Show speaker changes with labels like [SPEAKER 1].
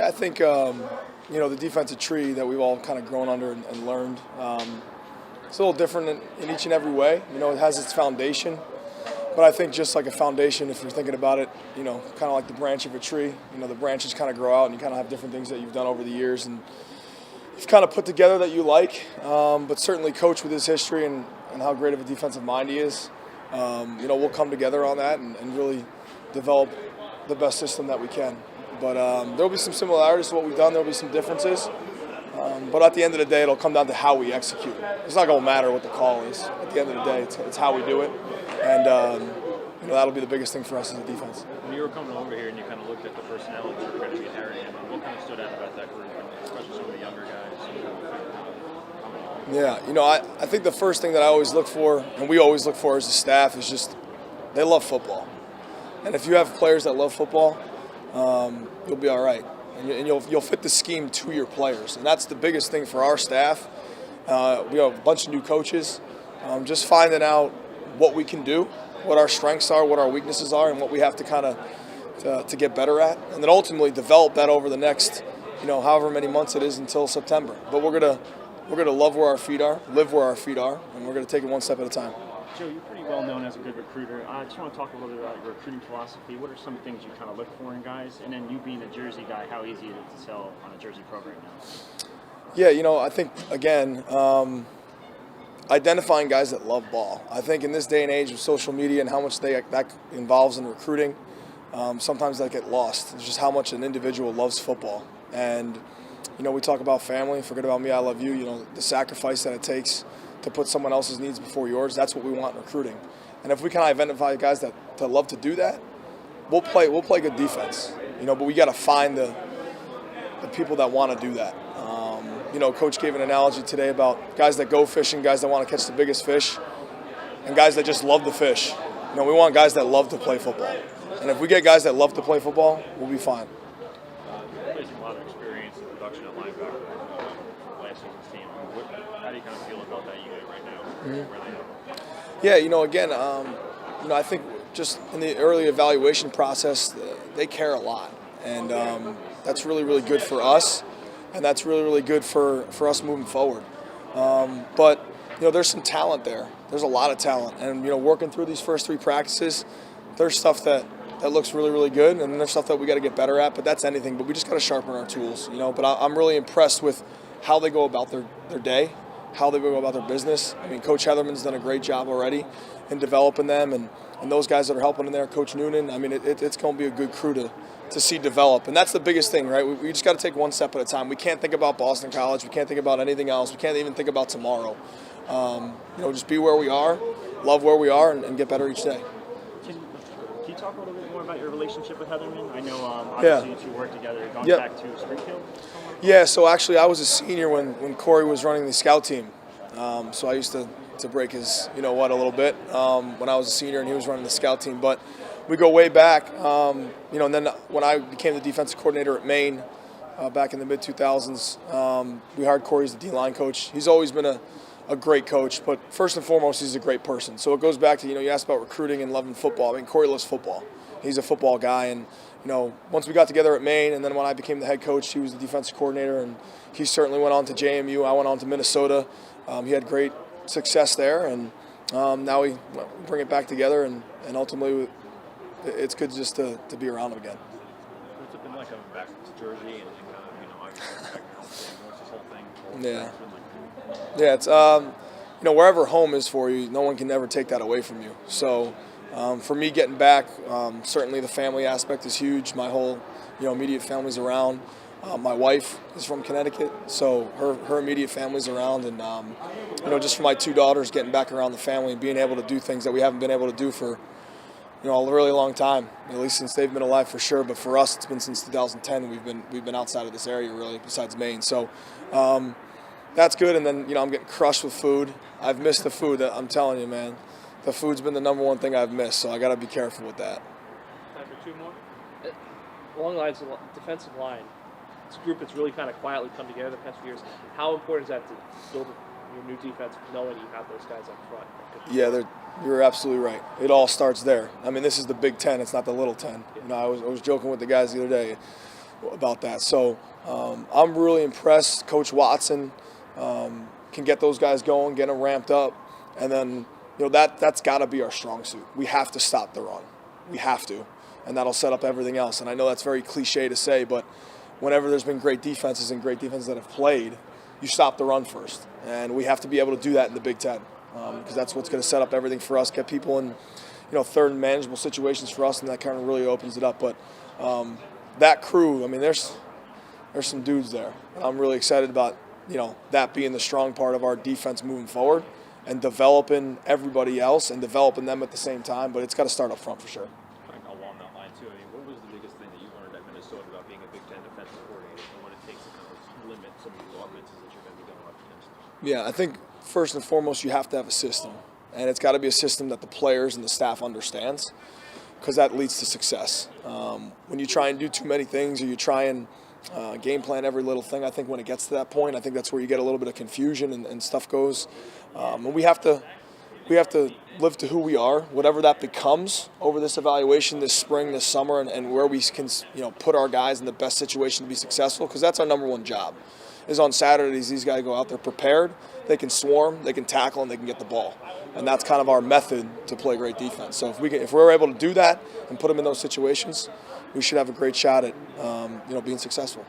[SPEAKER 1] Yeah, I think the defensive tree that we've all kind of grown under and learned. It's a little different in each and every way. It has its foundation, but I think just like a foundation, if you're thinking about it, kind of like the branch of a tree. The branches kind of grow out, and you kind of have different things that you've done over the years, and you've kind of put together that you like. But certainly, Coach with his history and how great of a defensive mind he is, we'll come together on that and really develop the best system that we can. But there'll be some similarities to what we've done. There'll be some differences. But at the end of the day, it'll come down to how we execute. It's not going to matter what the call is. At the end of the day, it's how we do it. And that'll be the biggest thing for us as a defense.
[SPEAKER 2] When you were coming over here and you kind of looked at the personnel that were going to be inheriting, what kind of stood out about that group, especially some of the younger guys?
[SPEAKER 1] Yeah, I think the first thing that I always look for, and we always look for as a staff, is just they love football. And if you have players that love football, you'll be all right. And you'll fit the scheme to your players. And that's the biggest thing for our staff. We have a bunch of new coaches. Just finding out what we can do, what our strengths are, what our weaknesses are, and what we have to kind of to get better at. And then ultimately develop that over the next, however many months it is until September. But we're gonna love where our feet are, live where our feet are, and we're gonna take it one step at a time.
[SPEAKER 2] Joe, you're pretty well known as a good recruiter. I just want to talk a little bit about your recruiting philosophy. What are some things you kind of look for in guys? And then you being a Jersey guy, how easy is it to sell on a Jersey program now?
[SPEAKER 1] Yeah, I think, again, identifying guys that love ball. I think in this day and age of social media and how much that involves in recruiting, sometimes that get lost. It's just how much an individual loves football. And, we talk about family, forget about me, I love you, the sacrifice that it takes to put someone else's needs before yours. That's what we want in recruiting. And if we can identify guys that love to do that, we'll play good defense. But we got to find the people that want to do that. Coach gave an analogy today about guys that go fishing, guys that want to catch the biggest fish, and guys that just love the fish. We want guys that love to play football. And if we get guys that love to play football, we'll be fine.
[SPEAKER 2] Placing a lot of experience in production at linebacker last season's team. How do you kind of feel about that unit right now? Where they are?
[SPEAKER 1] Yeah, again, I think just in the early evaluation process, they care a lot. And that's really, really good for us. And that's really, really good for us moving forward. But, there's some talent there. There's a lot of talent. And, working through these first three practices, there's stuff that looks really, really good. And there's stuff that we got to get better at. But that's anything. But we just got to sharpen our tools, But I'm really impressed with how they go about their day, how they go about their business. Coach Heatherman's done a great job already in developing them. And those guys that are helping in there, Coach Noonan, it's going to be a good crew to see develop. And that's the biggest thing, right? We just got to take one step at a time. We can't think about Boston College. We can't think about anything else. We can't even think about tomorrow. Just be where we are, love where we are, and get better each day.
[SPEAKER 2] Can you talk a little bit more about your relationship with Heatherman? I know obviously you two work together, going back to Springfield.
[SPEAKER 1] Yeah, so actually I was a senior when Corey was running the scout team. So I used to break his, a little bit when I was a senior and he was running the scout team. But we go way back, and then when I became the defensive coordinator at Maine back in the mid-2000s, we hired Corey as the D-line coach. He's always been a great coach, but first and foremost, he's a great person. So it goes back to, you asked about recruiting and loving football. Corey loves football. He's a football guy, and, once we got together at Maine, and then when I became the head coach, he was the defensive coordinator, and he certainly went on to JMU. I went on to Minnesota. He had great success there, and now we bring it back together, and ultimately it's good just to be around him again.
[SPEAKER 2] What's it been like coming back to Jersey and what's this whole thing?
[SPEAKER 1] Yeah, it's wherever home is for you, no one can ever take that away from you. So for me getting back, certainly the family aspect is huge. My whole immediate family's around. My wife is from Connecticut, so her immediate family's around, and just for my two daughters, getting back around the family and being able to do things that we haven't been able to do for a really long time, at least since they've been alive for sure. But for us, it's been since 2010. We've been outside of this area really, besides Maine. So that's good. And then I'm getting crushed with food. I've missed the food. I'm telling you, man, the food's been the number one thing I've missed. So I got to be careful with that.
[SPEAKER 3] Time for two more. Along the lines of defensive line, it's a group that's really kind of quietly come together the past few years. How important is that to build your new defense, knowing you have those guys up front?
[SPEAKER 1] Yeah, you're absolutely right. It all starts there. This is the Big Ten. It's not the Little 10. I was joking with the guys the other day. about that. So I'm really impressed. Coach Watson can get those guys going, get them ramped up, and then that's got to be our strong suit. We have to stop the run. We have to, and that'll set up everything else. And I know that's very cliche to say, but whenever there's been great defenses that have played, you stop the run first, and we have to be able to do that in the Big Ten because that's what's going to set up everything for us. Get people in third and manageable situations for us, and that kind of really opens it up. But that crew, I mean, there's some dudes there. I'm really excited about that being the strong part of our defense moving forward, and developing everybody else and developing them at the same time. But it's got to start up front for sure.
[SPEAKER 4] Along that line too, I mean, what was the biggest thing that you learned at Minnesota about being a Big Ten defensive coordinator and what it takes to kind of limit some of these offenses that you're going to be going up against?
[SPEAKER 1] Yeah, I think first and foremost you have to have a system, and it's got to be a system that the players and the staff understands, because that leads to success. When you try and do too many things, or you try and game plan every little thing, I think when it gets to that point, I think that's where you get a little bit of confusion and stuff goes. And we have to live to who we are, whatever that becomes over this evaluation this spring, this summer, and where we can put our guys in the best situation to be successful, because that's our number one job. Is on Saturdays these guys go out there prepared, they can swarm, they can tackle, and they can get the ball. And that's kind of our method to play great defense. So if we're able to do that and put them in those situations, we should have a great shot at being successful.